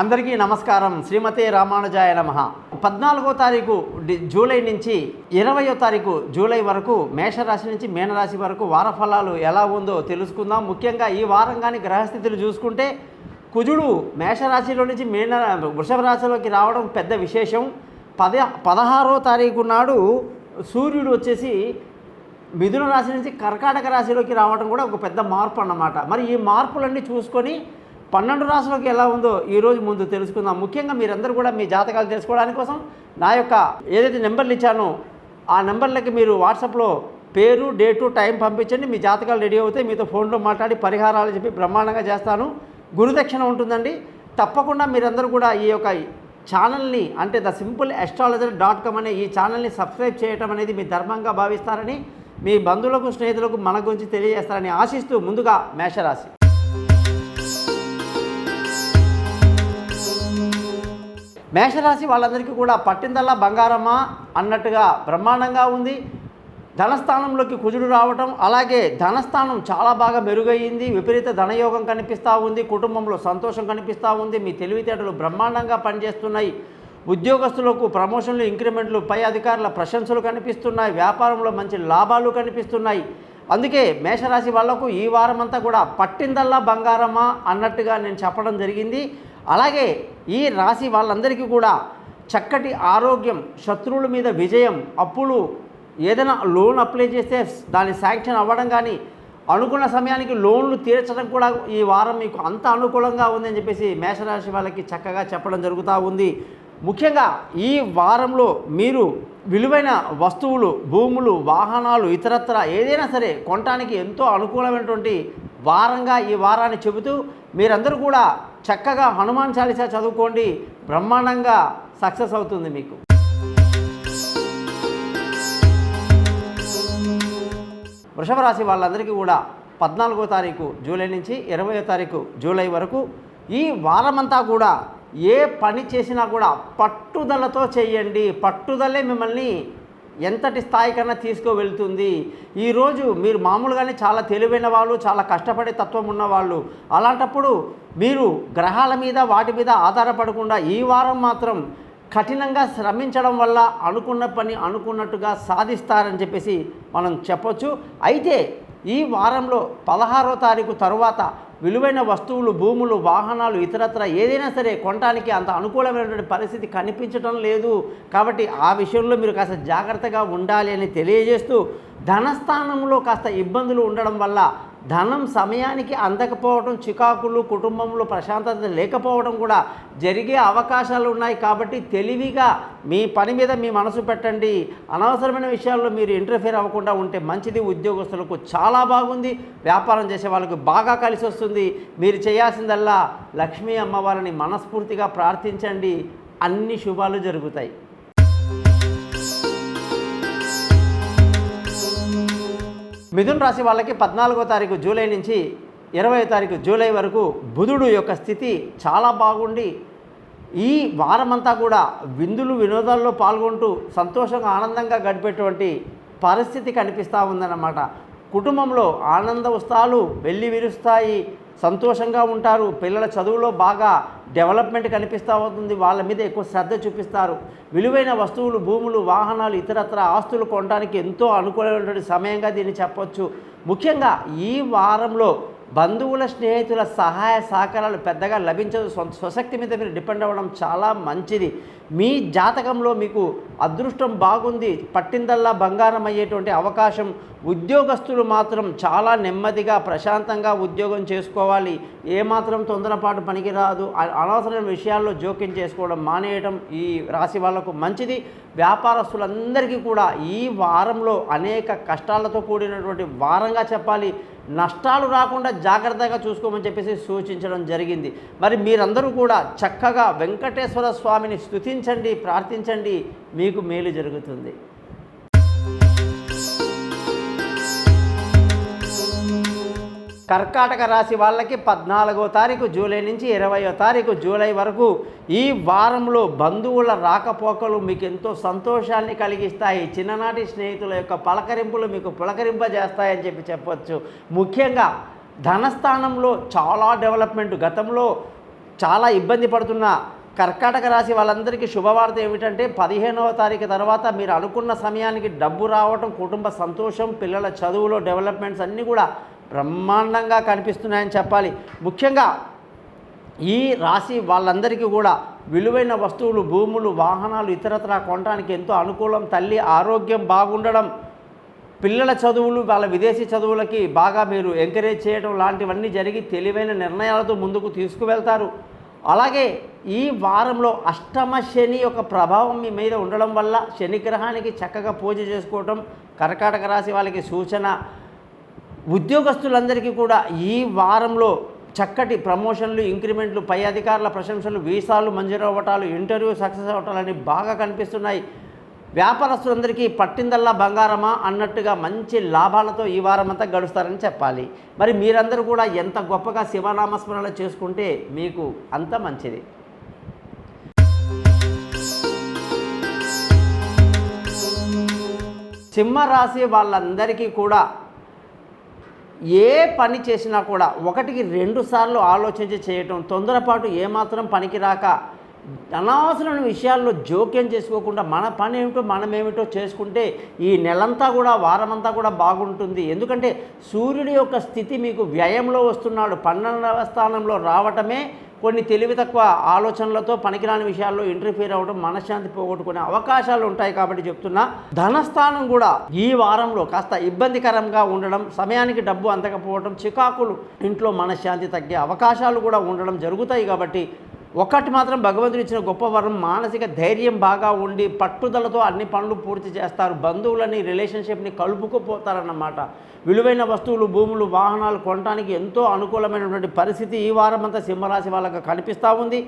అందరికీ నమస్కారం. శ్రీమతే రామానుజాయ నమః. 14వ తారీఖు జూలై నుంచి 20వ తారీఖు జూలై వరకు మేషరాశి నుంచి మీనరాశి వరకు వార ఫలాలు ఎలా ఉందో తెలుసుకుందాం. ముఖ్యంగా ఈ వారం కానీ గ్రహస్థితులు చూసుకుంటే కుజుడు మేషరాశిలో నుంచి వృషభ రాశిలోకి రావడం పెద్ద విశేషం. 16వ తారీఖు నాడు సూర్యుడు వచ్చేసి మిథున రాశి నుంచి కర్కాటక రాశిలోకి రావడం కూడా ఒక పెద్ద మార్పు అన్నమాట. మరి ఈ మార్పులన్నీ చూసుకొని 12 రాశులకు ఎలా ఉందో ఈరోజు ముందు తెలుసుకుందాం. ముఖ్యంగా మీరందరూ కూడా మీ జాతకాలు తెలుసుకోవడానికి కోసం నా యొక్క ఏదైతే నెంబర్లు ఇచ్చానో ఆ నెంబర్లకి మీరు వాట్సాప్లో పేరు, డేటు, టైం పంపించండి. మీ జాతకాలు రెడీ అవుతాయి. మీతో ఫోన్లో మాట్లాడి పరిహారాలు చెప్పి బ్రహ్మాండంగా చేస్తాను. గురుదక్షిణ ఉంటుందండి. తప్పకుండా మీరందరూ కూడా ఈ యొక్క ఛానల్ని అంటే thesimple.astrologer.com అనే ఈ ఛానల్ని సబ్స్క్రైబ్ చేయడం అనేది మీ ధర్మంగా భావిస్తారని, మీ బంధువులకు స్నేహితులకు మన గురించి తెలియజేస్తారని ఆశిస్తూ ముందుగా మేషరాశి. మేషరాశి వాళ్ళందరికీ కూడా పట్టిందల్లా బంగారమా అన్నట్టుగా బ్రహ్మాండంగా ఉంది. ధనస్థానంలోకి కుజుడు రావటం, అలాగే ధనస్థానం చాలా బాగా మెరుగయ్యింది. విపరీత ధనయోగం కనిపిస్తూ ఉంది. కుటుంబంలో సంతోషం కనిపిస్తూ ఉంది. మీ తెలివితేటలు బ్రహ్మాండంగా పనిచేస్తున్నాయి. ఉద్యోగస్తులకు ప్రమోషన్లు, ఇంక్రిమెంట్లు, పై అధికారుల ప్రశంసలు కనిపిస్తున్నాయి. వ్యాపారంలో మంచి లాభాలు కనిపిస్తున్నాయి. అందుకే మేషరాశి వాళ్లకు ఈ వారం అంతా కూడా పట్టిందల్లా బంగారమా అన్నట్టుగా నేను చెప్పడం జరిగింది. అలాగే ఈ రాశి వాళ్ళందరికీ కూడా చక్కటి ఆరోగ్యం, శత్రువుల మీద విజయం, అప్పులు ఏదైనా లోన్ అప్లై చేస్తే దాని శాంక్షన్ అవ్వడం కానీ, అనుకున్న సమయానికి లోన్లు తీర్చడం కూడా ఈ వారం మీకు అంత అనుకూలంగా ఉందని చెప్పేసి మేషరాశి వాళ్ళకి చక్కగా చెప్పడం జరుగుతూ ఉంది. ముఖ్యంగా ఈ వారంలో మీరు విలువైన వస్తువులు, భూములు, వాహనాలు, ఇతరత్ర ఏదైనా సరే కొనడానికి ఎంతో అనుకూలమైనటువంటి వారంగా ఈ వారాన్ని చెబుతూ మీరందరూ కూడా చక్కగా హనుమాన్ చాలీసా చదువుకోండి. బ్రహ్మాండంగా సక్సెస్ అవుతుంది మీకు. వృషభ రాశి వాళ్ళందరికీ కూడా 14వ తారీఖు జూలై నుంచి 20వ తారీఖు జూలై వరకు ఈ వారమంతా కూడా ఏ పని చేసినా కూడా పట్టుదలతో చేయండి. పట్టుదలే మిమ్మల్ని ఎంతటి స్థాయికన్నా తీసుకువెళ్తుంది. ఈరోజు మీరు మామూలుగానే చాలా తెలివైన వాళ్ళు, చాలా కష్టపడే తత్వం ఉన్నవాళ్ళు. అలాంటప్పుడు మీరు గ్రహాల మీద వాటి మీద ఆధారపడకుండా ఈ వారం మాత్రం కఠినంగా శ్రమించడం వల్ల అనుకున్న పని అనుకున్నట్టుగా సాధిస్తారని చెప్పేసి మనం చెప్పొచ్చు. అయితే ఈ వారంలో 16వ తారీఖు తరువాత విలువైన వస్తువులు, భూములు, వాహనాలు, ఇతరత్ర ఏదైనా సరే కొనడానికి అంత అనుకూలమైనటువంటి పరిస్థితి కనిపించడం లేదు. కాబట్టి ఆ విషయంలో మీరు కాస్త జాగ్రత్తగా ఉండాలి అని తెలియజేస్తూ, ధనస్థానంలో కాస్త ఇబ్బందులు ఉండడం వల్ల ధనం సమయానికి అందకపోవడం, చికాకులు, కుటుంబంలో ప్రశాంతత లేకపోవడం కూడా జరిగే అవకాశాలు ఉన్నాయి. కాబట్టి తెలివిగా మీ పని మీద మీ మనసు పెట్టండి. అనవసరమైన విషయాల్లో మీరు ఇంటర్ఫియర్ అవ్వకుండా ఉంటే మంచిది. ఉద్యోగస్తులకు చాలా బాగుంది. వ్యాపారం చేసే వాళ్ళకి బాగా కలిసి వస్తుంది. మీరు చేయాల్సిందల్లా లక్ష్మీ అమ్మవారిని మనస్ఫూర్తిగా ప్రార్థించండి. అన్ని శుభాలు జరుగుతాయి. మిథున రాశి వాళ్ళకి 14వ తారీఖు జూలై నుంచి 20వ తారీఖు జూలై వరకు బుధుడు యొక్క స్థితి చాలా బాగుండి ఈ వారమంతా కూడా విందులు, వినోదాల్లో పాల్గొంటూ సంతోషంగా, ఆనందంగా గడిపేటువంటి పరిస్థితి కనిపిస్తూ ఉందన్నమాట. కుటుంబంలో ఆనంద ఉత్సాహాలు వెళ్ళి విరుస్తాయి. సంతోషంగా ఉంటారు. పిల్లల చదువులో బాగా డెవలప్మెంట్ కనిపిస్తూ ఉంటుంది. వాళ్ళ మీద ఎక్కువ శ్రద్ధ చూపిస్తారు. విలువైన వస్తువులు, భూములు, వాహనాలు, ఇతరత్ర ఆస్తులు కొనడానికి ఎంతో అనుకూలమైనటువంటి సమయంగా దీన్ని చెప్పొచ్చు. ముఖ్యంగా ఈ వారంలో బంధువుల, స్నేహితుల సహాయ సహకారాలు పెద్దగా లభించదు. స్వశక్తి మీద మీరు డిపెండ్ అవ్వడం చాలా మంచిది. మీ జాతకంలో మీకు అదృష్టం బాగుంది. పట్టిందల్లా బంగారం అయ్యేటువంటి అవకాశం. ఉద్యోగస్తులు మాత్రం చాలా నెమ్మదిగా, ప్రశాంతంగా ఉద్యోగం చేసుకోవాలి. ఏమాత్రం తొందరపాటు పనికిరాదు. అనవసరమైన విషయాల్లో జోక్యం చేసుకోవడం మానేయడం ఈ రాశి వాళ్లకు మంచిది. వ్యాపారస్తులందరికీ కూడా ఈ వారంలో అనేక కష్టాలతో కూడినటువంటి వారంగా చెప్పాలి. నష్టాలు రాకుండా జాగ్రత్తగా చూసుకోమని చెప్పేసి సూచించడం జరిగింది. మరి మీరందరూ కూడా చక్కగా వెంకటేశ్వర స్వామిని స్తుతించండి, ప్రార్థించండి. మీకు మేలు జరుగుతుంది. కర్కాటక రాశి వాళ్ళకి 14వ తారీఖు జూలై నుంచి 20వ తారీఖు జూలై వరకు ఈ వారంలో బంధువుల రాకపోకలు మీకు ఎంతో సంతోషాన్ని కలిగిస్తాయి. చిన్ననాటి స్నేహితుల యొక్క పలకరింపులు మీకు పులకరింపజేస్తాయని చెప్పొచ్చు. ముఖ్యంగా ధనస్థానంలో చాలా డెవలప్మెంట్. గతంలో చాలా ఇబ్బంది పడుతున్న కర్కాటక రాశి వాళ్ళందరికీ శుభవార్త ఏమిటంటే 15వ తారీఖు తర్వాత మీరు అనుకున్న సమయానికి డబ్బు రావటం, కుటుంబ సంతోషం, పిల్లల చదువులో డెవలప్మెంట్స్ అన్నీ కూడా బ్రహ్మాండంగా కనిపిస్తున్నాయని చెప్పాలి. ముఖ్యంగా ఈ రాశి వాళ్ళందరికీ కూడా విలువైన వస్తువులు, భూములు, వాహనాలు ఇతరత్రా కొనడానికి ఎంతో అనుకూలం. తల్లి ఆరోగ్యం బాగుండడం, పిల్లల చదువులు, వాళ్ళ విదేశీ చదువులకి బాగా మీరు ఎంకరేజ్ చేయడం లాంటివన్నీ జరిగి తెలివైన నిర్ణయాలతో ముందుకు తీసుకువెళ్తారు. అలాగే ఈ వారంలో అష్టమ శని యొక్క ప్రభావం మీ మీద ఉండడం వల్ల శనిగ్రహానికి చక్కగా పూజ చేసుకోవటం కర్కాటక రాశి వాళ్ళకి సూచన. ఉద్యోగస్తులందరికీ కూడా ఈ వారంలో చక్కటి ప్రమోషన్లు, ఇంక్రిమెంట్లు, పై అధికారుల ప్రశంసలు, వీసాలు మంజూరు అవ్వటాలు, ఇంటర్వ్యూ సక్సెస్ అవ్వటాలని బాగా కనిపిస్తున్నాయి. వ్యాపారస్తులందరికీ పట్టిందల్లా బంగారమా అన్నట్టుగా మంచి లాభాలతో ఈ వారం అంతా గడుస్తారని చెప్పాలి. మరి మీరందరూ కూడా ఎంత గొప్పగా శివనామస్మరణ చేసుకుంటే మీకు అంత మంచిది. సింహరాశి వాళ్ళందరికీ కూడా ఏ పని చేసినా కూడా 1-2 సార్లు ఆలోచించి చేయటం, తొందరపాటు ఏమాత్రం పనికిరాక అనవసరమైన విషయాల్లో జోక్యం చేసుకోకుండా మన పని ఏమిటో మనమేమిటో చేసుకుంటే ఈ నెలంతా కూడా, వారమంతా కూడా బాగుంటుంది. ఎందుకంటే సూర్యుడి యొక్క స్థితి మీకు వ్యయంలో వస్తున్నాడు. 12వ స్థానంలో రావటమే కొన్ని తెలివి తక్కువ ఆలోచనలతో పనికిరాని విషయాల్లో ఇంటర్ఫియర్ అవ్వడం, మనశ్శాంతి పోగొట్టుకునే అవకాశాలు ఉంటాయి. కాబట్టి చెప్తున్నా, ధనస్థానం కూడా ఈ వారంలో కాస్త ఇబ్బందికరంగా ఉండడం, సమయానికి డబ్బు అందకపోవడం, చికాకులు, ఇంట్లో మనశ్శాంతి తగ్గే అవకాశాలు కూడా ఉండడం జరుగుతాయి. కాబట్టి ఒకటి మాత్రం భగవంతుడు ఇచ్చిన గొప్ప వరం, మానసిక ధైర్యం బాగా ఉండి పట్టుదలతో అన్ని పనులు పూర్తి చేస్తారు. బంధువులని, రిలేషన్షిప్ని కలుపుకుపోతారన్నమాట. విలువైన వస్తువులు, భూములు, వాహనాలు కొనడానికి ఎంతో అనుకూలమైనటువంటి పరిస్థితి ఈ వారం అంతా సింహరాశి వాళ్ళకు కనిపిస్తూ ఉంది.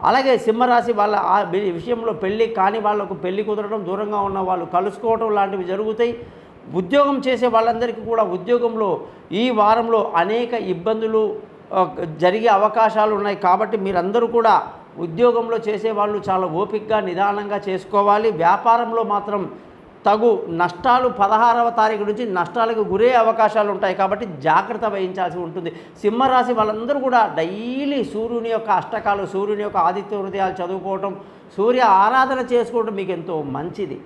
అలాగే సింహరాశి వాళ్ళ ఆ విషయంలో పెళ్ళి కాని వాళ్లకు పెళ్లి కుదరడం, దూరంగా ఉన్న వాళ్ళు కలుసుకోవడం లాంటివి జరుగుతాయి. ఉద్యోగం చేసే వాళ్ళందరికీ కూడా ఉద్యోగంలో ఈ వారంలో అనేక ఇబ్బందులు జరిగే అవకాశాలు ఉన్నాయి. కాబట్టి మీరందరూ కూడా ఉద్యోగంలో చేసేవాళ్ళు చాలా ఓపికగా, నిదానంగా చేసుకోవాలి. వ్యాపారంలో మాత్రం తగు నష్టాలు 16వ తారీఖు నుంచి నష్టాలకు గురే అవకాశాలు ఉంటాయి. కాబట్టి జాగ్రత్త వహించాల్సి ఉంటుంది. సింహరాశి వాళ్ళందరూ కూడా డైలీ సూర్యుని యొక్క అష్టకాలు, సూర్యుని యొక్క ఆదిత్య హృదయాలు చదువుకోవటం, సూర్య ఆరాధన చేసుకోవడం మీకు ఎంతో మంచిది.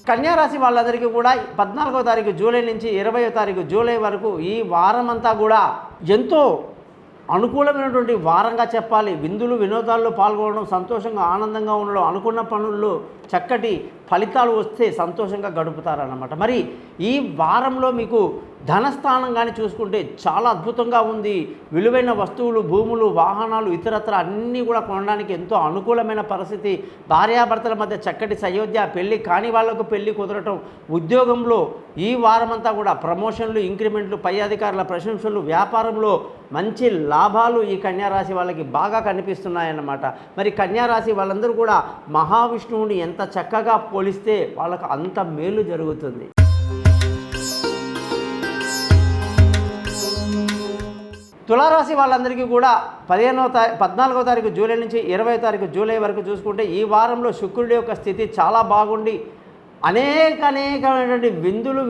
కన్యారాశి వాళ్ళందరికీ కూడా 14వ తారీఖు జూలై నుంచి 20వ తారీఖు జూలై వరకు ఈ వారం అంతా కూడా ఎంతో అనుకూలమైనటువంటి వారంగా చెప్పాలి. విందులు, వినోదాల్లో పాల్గొనడం, సంతోషంగా, ఆనందంగా ఉండడం, అనుకున్న పనుల్లో చక్కటి ఫలితాలు వస్తే సంతోషంగా గడుపుతారన్నమాట. మరి ఈ వారంలో మీకు ధనస్థానం కానీ చూసుకుంటే చాలా అద్భుతంగా ఉంది. విలువైన వస్తువులు, భూములు, వాహనాలు ఇతరత్ర అన్నీ కూడా కొనడానికి ఎంతో అనుకూలమైన పరిస్థితి. భార్యాభర్తల మధ్య చక్కటి సయోధ్య, పెళ్లి కాని వాళ్లకు పెళ్లి కుదరటం, ఉద్యోగంలో ఈ వారమంతా కూడా ప్రమోషన్లు, ఇంక్రిమెంట్లు, పై అధికారుల ప్రశంసలు, వ్యాపారంలో మంచి లాభాలు ఈ కన్యారాశి వాళ్ళకి బాగా కనిపిస్తున్నాయన్నమాట. మరి కన్యారాశి వాళ్ళందరూ కూడా మహావిష్ణువుని ఎంత చక్కగా పోలిస్తే వాళ్ళకు అంత మేలు జరుగుతుంది. తులారాశి వాళ్ళందరికీ కూడా 14వ తారీఖు జూలై నుంచి 20వ తారీఖు జూలై వరకు చూసుకుంటే ఈ వారంలో శుక్రుడి యొక్క స్థితి చాలా బాగుండి అనేకమైనటువంటి విందులు,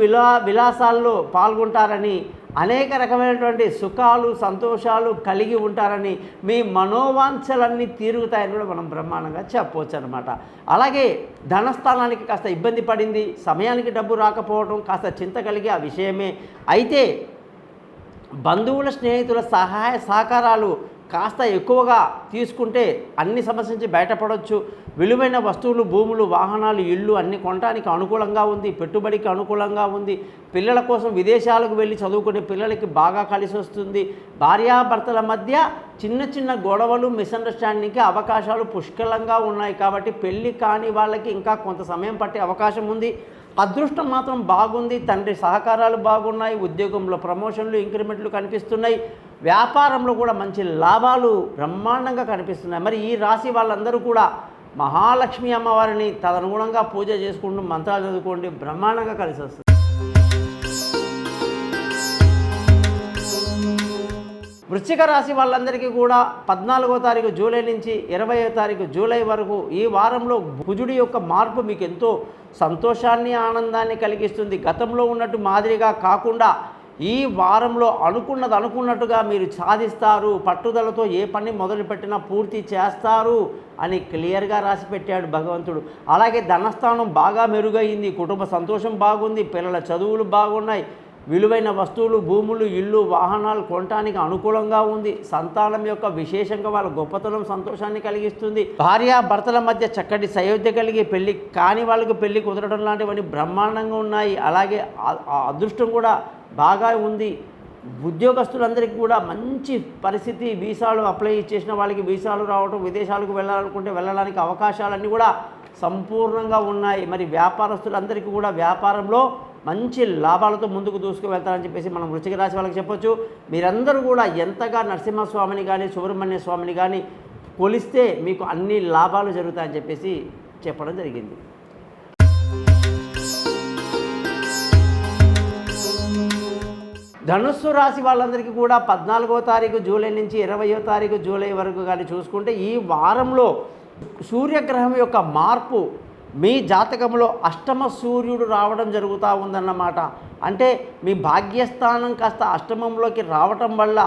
విలాసాల్లో పాల్గొంటారని, అనేక రకమైనటువంటి సుఖాలు, సంతోషాలు కలిగి ఉంటారని, మీ మనోవాంఛలన్నీ తీరుగుతాయని కూడా మనం బ్రహ్మాండంగా చెప్పవచ్చు అనమాట. అలాగే ధనస్థానానికి కాస్త ఇబ్బంది పడింది, సమయానికి డబ్బు రాకపోవడం కాస్త చింత కలిగి ఆ విషయమే. అయితే బంధువుల, స్నేహితుల సహాయ సహకారాలు కాస్త ఎక్కువగా తీసుకుంటే అన్ని సమస్యల నుంచి బయటపడవచ్చు. విలువైన వస్తువులు, భూములు, వాహనాలు, ఇళ్ళు అన్ని కొనడానికి అనుకూలంగా ఉంది. పెట్టుబడికి అనుకూలంగా ఉంది. పిల్లల కోసం విదేశాలకు వెళ్ళి చదువుకునే పిల్లలకి బాగా కలిసి వస్తుంది. భార్యాభర్తల మధ్య చిన్న గొడవలు, మిస్అండర్స్టాండింగ్కి అవకాశాలు పుష్కలంగా ఉన్నాయి. కాబట్టి పెళ్ళి కాని వాళ్ళకి ఇంకా కొంత సమయం పట్టే అవకాశం ఉంది. అదృష్టం మాత్రం బాగుంది. తండ్రి సహకారాలు బాగున్నాయి. ఉద్యోగంలో ప్రమోషన్లు, ఇంక్రిమెంట్లు కనిపిస్తున్నాయి. వ్యాపారంలో కూడా మంచి లాభాలు బ్రహ్మాండంగా కనిపిస్తున్నాయి. మరి ఈ రాశి వాళ్ళందరూ కూడా మహాలక్ష్మి అమ్మవారిని తదనుగుణంగా పూజ చేసుకుంటూ మంత్రాలు చదువుకోండి, బ్రహ్మాండంగా కలిసి వస్తుంది. వృశ్చిక రాశి వాళ్ళందరికీ కూడా 14వ తారీఖు జూలై నుంచి 20వ తారీఖు జూలై వరకు ఈ వారంలో కుజుడి యొక్క మార్పు మీకు ఎంతో సంతోషాన్ని, ఆనందాన్ని కలిగిస్తుంది. గతంలో ఉన్నట్టు మాదిరిగా కాకుండా ఈ వారంలో అనుకున్నట్టుగా మీరు సాధిస్తారు, పట్టుదలతో ఏ పని మొదలుపెట్టినా పూర్తి చేస్తారు అని క్లియర్గా రాసి పెట్టాడు భగవంతుడు. అలాగే ధనస్థానం బాగా మెరుగైంది, కుటుంబ సంతోషం బాగుంది, పిల్లల చదువులు బాగున్నాయి, విలువైన వస్తువులు, భూములు, ఇల్లు, వాహనాలు కొనటానికి అనుకూలంగా ఉంది, సంతానం యొక్క విశేషంగా వాళ్ళ గొప్పతనం సంతోషాన్ని కలిగిస్తుంది, భార్య భర్తల మధ్య చక్కటి సయోధ్య కలిగి పెళ్లి కాని వాళ్ళకు పెళ్లి కుదరడం లాంటివన్నీ బ్రహ్మాండంగా ఉన్నాయి. అలాగే అదృష్టం కూడా బాగా ఉంది. ఉద్యోగస్తులందరికీ కూడా మంచి పరిస్థితి, వీసాలు అప్లై చేసిన వాళ్ళకి వీసాలు రావడం, విదేశాలకు వెళ్ళాలనుకుంటే వెళ్ళడానికి అవకాశాలన్నీ కూడా సంపూర్ణంగా ఉన్నాయి. మరి వ్యాపారస్తులందరికీ కూడా వ్యాపారంలో మంచి లాభాలతో ముందుకు దూసుకు వెళ్తారని చెప్పేసి మనం వృశ్చిక రాశి వాళ్ళకి చెప్పొచ్చు. మీరందరూ కూడా ఎంతగా నరసింహస్వామిని కానీ సుబ్రహ్మణ్య స్వామిని కానీ కొలిస్తే మీకు అన్ని లాభాలు జరుగుతాయని చెప్పేసి చెప్పడం జరిగింది. ధనుస్సు రాశి వాళ్ళందరికీ కూడా 14వ తారీఖు జూలై నుంచి 20వ తారీఖు జూలై వరకు కానీ చూసుకుంటే ఈ వారంలో సూర్యగ్రహం యొక్క మార్పు మీ జాతకంలో అష్టమ సూర్యుడు రావడం జరుగుతూ ఉందన్నమాట. అంటే మీ భాగ్యస్థానం కాస్త అష్టమంలోకి రావటం వల్ల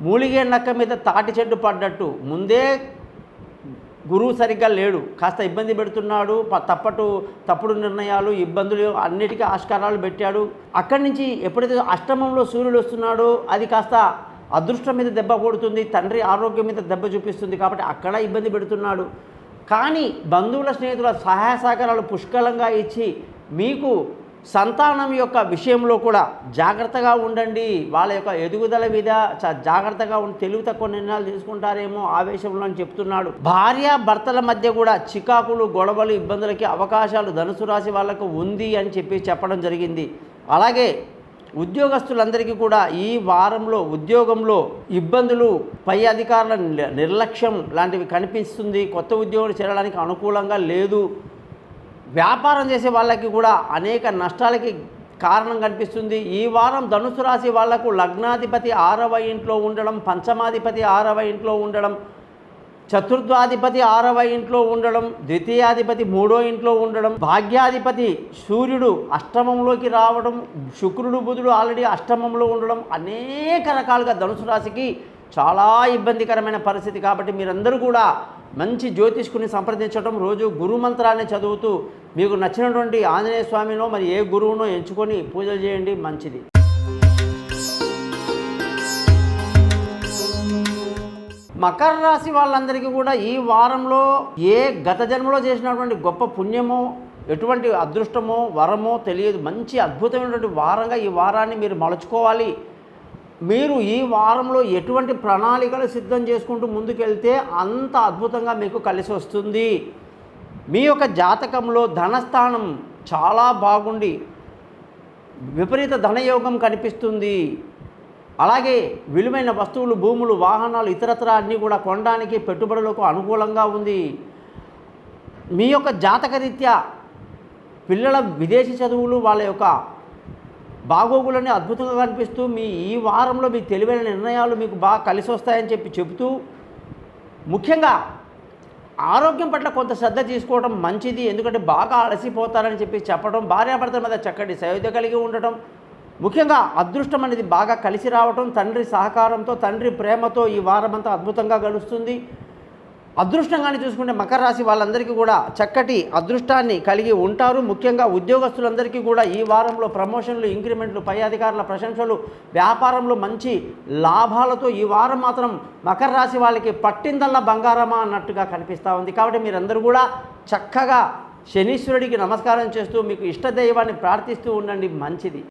మూలిగే నక్క మీద తాటి చెట్టు పడ్డట్టు, ముందే గురువు సరిగ్గా లేడు, కాస్త ఇబ్బంది పెడుతున్నాడు, తప్పుడు నిర్ణయాలు, ఇబ్బందులు అన్నిటికీ ఆస్కారాలు పెట్టాడు. అక్కడి నుంచి ఎప్పుడైతే అష్టమంలో సూర్యుడు వస్తున్నాడో అది కాస్త అదృష్టం మీద దెబ్బ కొడుతుంది, తండ్రి ఆరోగ్యం మీద దెబ్బ చూపిస్తుంది, కాబట్టి అక్కడ ఇబ్బంది పెడుతున్నాడు. కానీ బంధువుల స్నేహితుల సహాయ సహకారాలు పుష్కలంగా ఇచ్చి మీకు సంతానం యొక్క విషయంలో కూడా జాగ్రత్తగా ఉండండి. వాళ్ళ యొక్క ఎదుగుదల మీద జాగ్రత్తగా తెలివి తక్కువ నిర్ణయాలు తీసుకుంటారేమో ఆవేశంలో అని చెప్తున్నాడు. భార్య భర్తల మధ్య కూడా చికాకులు, గొడవలు, ఇబ్బందులకి అవకాశాలు ధనుసు రాశి వాళ్ళకు ఉంది అని చెప్పడం జరిగింది. అలాగే ఉద్యోగస్తులందరికీ కూడా ఈ వారంలో ఉద్యోగంలో ఇబ్బందులు, పై అధికారుల నిర్లక్ష్యం లాంటివి కనిపిస్తుంది. కొత్త ఉద్యోగం చేరడానికి అనుకూలంగా లేదు. వ్యాపారం చేసే వాళ్ళకి కూడా అనేక నష్టాలకి కారణం కనిపిస్తుంది. ఈ వారం ధనుసు రాశి వాళ్లకు లగ్నాధిపతి 6వ ఇంట్లో ఉండడం, పంచమాధిపతి 6వ ఇంట్లో ఉండడం, చతుర్థాధిపతి 6వ ఇంట్లో ఉండడం, ద్వితీయాధిపతి 3వ ఇంట్లో ఉండడం, భాగ్యాధిపతి సూర్యుడు అష్టమంలోకి రావడం, శుక్రుడు బుధుడు ఆల్రెడీ అష్టమంలో ఉండడం అనేక రకాలుగా ధనుసు రాశికి చాలా ఇబ్బందికరమైన పరిస్థితి. కాబట్టి మీరందరూ కూడా మంచి జ్యోతిష్కుని సంప్రదించడం, రోజు గురు మంత్రాన్ని చదువుతూ మీకు నచ్చినటువంటి ఆంజనేయ స్వామినో మరి ఏ గురువునో ఎంచుకొని పూజలు చేయండి, మంచిది. మకర రాశి వాళ్ళందరికీ కూడా ఈ వారంలో ఏ గత జన్మలో చేసినటువంటి గొప్ప పుణ్యమో, ఎటువంటి అదృష్టమో, వరమో తెలియదు, మంచి అద్భుతమైనటువంటి వారంగా ఈ వారాన్ని మీరు మలుచుకోవాలి. మీరు ఈ వారంలో ఎటువంటి ప్రణాళికలు సిద్ధం చేసుకుంటూ ముందుకెళ్తే అంత అద్భుతంగా మీకు కలిసి వస్తుంది. మీ యొక్క జాతకంలో ధనస్థానం చాలా బాగుండి విపరీత ధనయోగం కనిపిస్తుంది. అలాగే విలువైన వస్తువులు, భూములు, వాహనాలు, ఇతరత్ర అన్నీ కూడా కొనడానికి పెట్టుబడులకు అనుకూలంగా ఉంది. మీ యొక్క జాతకరీత్యా పిల్లల విదేశీ చదువులు, వాళ్ళ యొక్క బాగోగులని అద్భుతంగా కనిపిస్తూ ఈ వారంలో మీ తెలివైన నిర్ణయాలు మీకు బాగా కలిసి వస్తాయని చెబుతూ ముఖ్యంగా ఆరోగ్యం పట్ల కొంత శ్రద్ధ తీసుకోవడం మంచిది. ఎందుకంటే బాగా అలసిపోతారని చెప్పడం, భార్యాభర్తల మధ్య చక్కటి సయోధ్య కలిగి ఉండటం, ముఖ్యంగా అదృష్టం అనేది బాగా కలిసి రావటం, తండ్రి సహకారంతో, తండ్రి ప్రేమతో ఈ వారమంతా అద్భుతంగా గడుస్తుంది. అదృష్టంగానే చూసుకుంటే మకర రాశి వాళ్ళందరికీ కూడా చక్కటి అదృష్టాన్ని కలిగి ఉంటారు. ముఖ్యంగా ఉద్యోగస్తులందరికీ కూడా ఈ వారంలో ప్రమోషన్లు, ఇంక్రిమెంట్లు, పై అధికారుల ప్రశంసలు, వ్యాపారంలో మంచి లాభాలతో ఈ వారం మాత్రం మకర రాశి వాళ్ళకి పట్టిందల్లా బంగారమా అన్నట్టుగా కనిపిస్తూ ఉంది. కాబట్టి మీరందరూ కూడా చక్కగా శనీశ్వరుడికి నమస్కారం చేస్తూ మీకు ఇష్టదైవాన్ని ప్రార్థిస్తూ ఉండండి, మంచిది.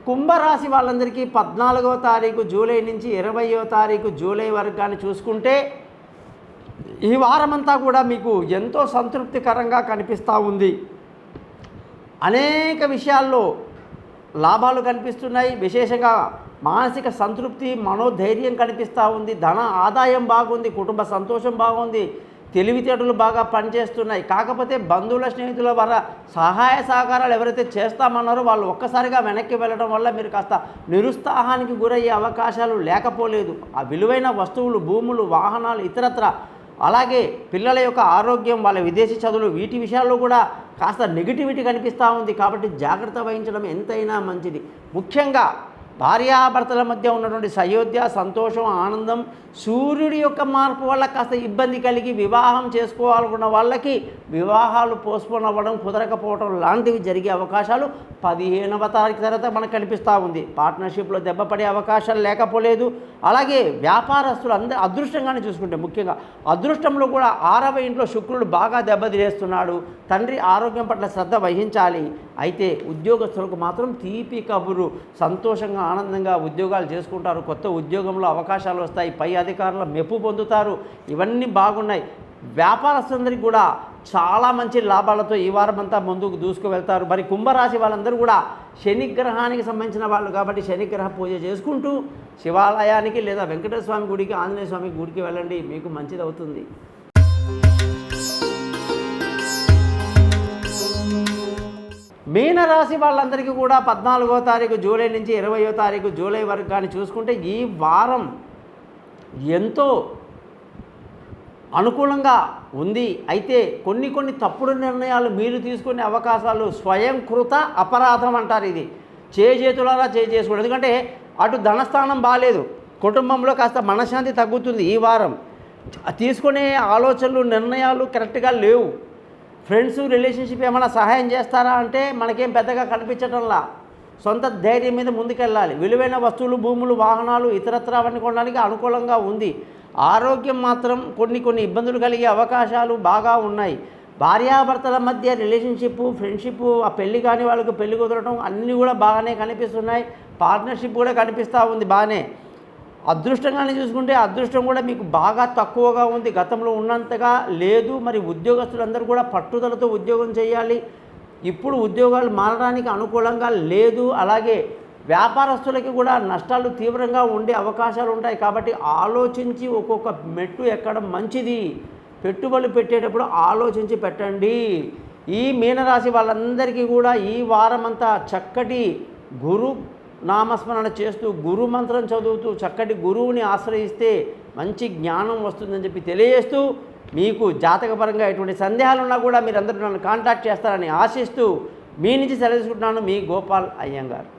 కుంభరాశి వాళ్ళందరికీ 14వ తారీఖు జూలై నుంచి 20వ తారీఖు జూలై వరకు కానీ చూసుకుంటే ఈ వారమంతా కూడా మీకు ఎంతో సంతృప్తికరంగా కనిపిస్తూ ఉంది. అనేక విషయాల్లో లాభాలు కనిపిస్తున్నాయి. విశేషంగా మానసిక సంతృప్తి, మనోధైర్యం కనిపిస్తూ ఉంది. ధన ఆదాయం బాగుంది, కుటుంబ సంతోషం బాగుంది, తెలివితేటలు బాగా పనిచేస్తున్నాయి. కాకపోతే బంధువుల, స్నేహితుల వల్ల సహాయ సహకారాలు ఎవరైతే చేస్తామన్నారో వాళ్ళు ఒక్కసారిగా వెనక్కి వెళ్ళడం వల్ల మీరు కాస్త నిరుత్సాహానికి గురయ్యే అవకాశాలు లేకపోలేదు. ఆ విలువైన వస్తువులు, భూములు, వాహనాలు, ఇతరత్ర అలాగే పిల్లల యొక్క ఆరోగ్యం, వాళ్ళ విదేశీ చదువులు, వీటి విషయాల్లో కూడా కాస్త నెగిటివిటీ కనిపిస్తూ ఉంది. కాబట్టి జాగ్రత్త వహించడం ఎంతైనా మంచిది. ముఖ్యంగా భార్యాభర్తల మధ్య ఉన్నటువంటి సయోధ్య, సంతోషం, ఆనందం, సూర్యుడి యొక్క మార్పు వల్ల కాస్త ఇబ్బంది కలిగి వివాహం చేసుకోవాలనుకున్న వాళ్ళకి వివాహాలు పోస్ట్పోన్ అవ్వడం, కుదరకపోవడం లాంటివి జరిగే అవకాశాలు 15వ తారీఖు తర్వాత మనకు కనిపిస్తూ ఉంది. పార్ట్నర్షిప్లో దెబ్బపడే అవకాశాలు లేకపోలేదు. అలాగే వ్యాపారస్తులు అందరూ అదృష్టంగానే చూసుకుంటే, ముఖ్యంగా అదృష్టంలో కూడా 6వ ఇంట్లో శుక్రుడు బాగా దెబ్బతినేస్తున్నాడు. తండ్రి ఆరోగ్యం పట్ల శ్రద్ధ వహించాలి. అయితే ఉద్యోగస్తులకు మాత్రం తీపి కబురు, సంతోషంగా ఆనందంగా ఉద్యోగాలు చేసుకుంటారు. కొత్త ఉద్యోగంలో అవకాశాలు వస్తాయి. పై అధికారుల మెప్పు పొందుతారు. ఇవన్నీ బాగున్నాయి. వ్యాపారస్తులందరికీ కూడా చాలా మంచి లాభాలతో ఈ వారం అంతా ముందుకు దూసుకు వెళ్తారు. మరి కుంభరాశి వాళ్ళందరూ కూడా శనిగ్రహానికి సంబంధించిన వాళ్ళు కాబట్టి శనిగ్రహ పూజ చేసుకుంటూ శివాలయానికి లేదా వెంకటేశ్వర స్వామి గుడికి, ఆంజనేయ స్వామి గుడికి వెళ్ళండి. మీకు మంచిది అవుతుంది. మీనరాశి వాళ్ళందరికీ కూడా 14వ తారీఖు జూలై నుంచి 20వ తారీఖు జూలై వరకు కానీ చూసుకుంటే ఈ వారం ఎంతో అనుకూలంగా ఉంది. అయితే కొన్ని తప్పుడు నిర్ణయాలు మీరు తీసుకునే అవకాశాలు స్వయంకృత అపరాధం అంటారు. ఇది చేతులారా చేసుకోండి. ఎందుకంటే అటు ధనస్థానం బాగాలేదు, కుటుంబంలో కాస్త మనశ్శాంతి తగ్గుతుంది. ఈ వారం తీసుకునే ఆలోచనలు, నిర్ణయాలు కరెక్ట్గా లేవు. ఫ్రెండ్స్, రిలేషన్షిప్ ఏమైనా సహాయం చేస్తారా అంటే మనకేం పెద్దగా కనిపించటంలా. సొంత ధైర్యం మీద ముందుకెళ్ళాలి. విలువైన వస్తువులు, భూములు, వాహనాలు, ఇతరత్ర అవన్నీ కొనడానికి అనుకూలంగా ఉంది. ఆరోగ్యం మాత్రం కొన్ని ఇబ్బందులు కలిగే అవకాశాలు బాగా ఉన్నాయి. భార్యాభర్తల మధ్య రిలేషన్షిప్, ఫ్రెండ్షిప్, ఆ పెళ్లి కాని వాళ్ళకు పెళ్లి కుదరడం అన్నీ కూడా బాగానే కనిపిస్తున్నాయి. పార్ట్నర్షిప్ కూడా కనిపిస్తూ ఉంది బాగానే. అదృష్టంగానే చూసుకుంటే అదృష్టం కూడా మీకు బాగా తక్కువగా ఉంది, గతంలో ఉన్నంతగా లేదు. మరి ఉద్యోగస్తులందరూ కూడా పట్టుదలతో ఉద్యోగం చేయాలి. ఇప్పుడు ఉద్యోగాలు మారడానికి అనుకూలంగా లేదు. అలాగే వ్యాపారస్తులకి కూడా నష్టాలు తీవ్రంగా ఉండే అవకాశాలు ఉంటాయి. కాబట్టి ఆలోచించి ఒక్కొక్క మెట్టు ఎక్కడం మంచిది. పెట్టుబడులు పెట్టేటప్పుడు ఆలోచించి పెట్టండి. ఈ మీనరాశి వాళ్ళందరికీ కూడా ఈ వారమంతా చక్కటి గురు నామస్మరణ చేస్తూ, గురు మంత్రం చదువుతూ, చక్కటి గురువుని ఆశ్రయిస్తే మంచి జ్ఞానం వస్తుందని చెప్పి తెలియజేస్తూ, మీకు జాతకపరంగా ఎటువంటి సందేహాలున్నా కూడా మీరందరూ నన్ను కాంటాక్ట్ చేస్తారని ఆశిస్తూ మీ నుంచి సెలవు తీసుకుంటున్నాను. మీ గోపాల్ అయ్యంగార్.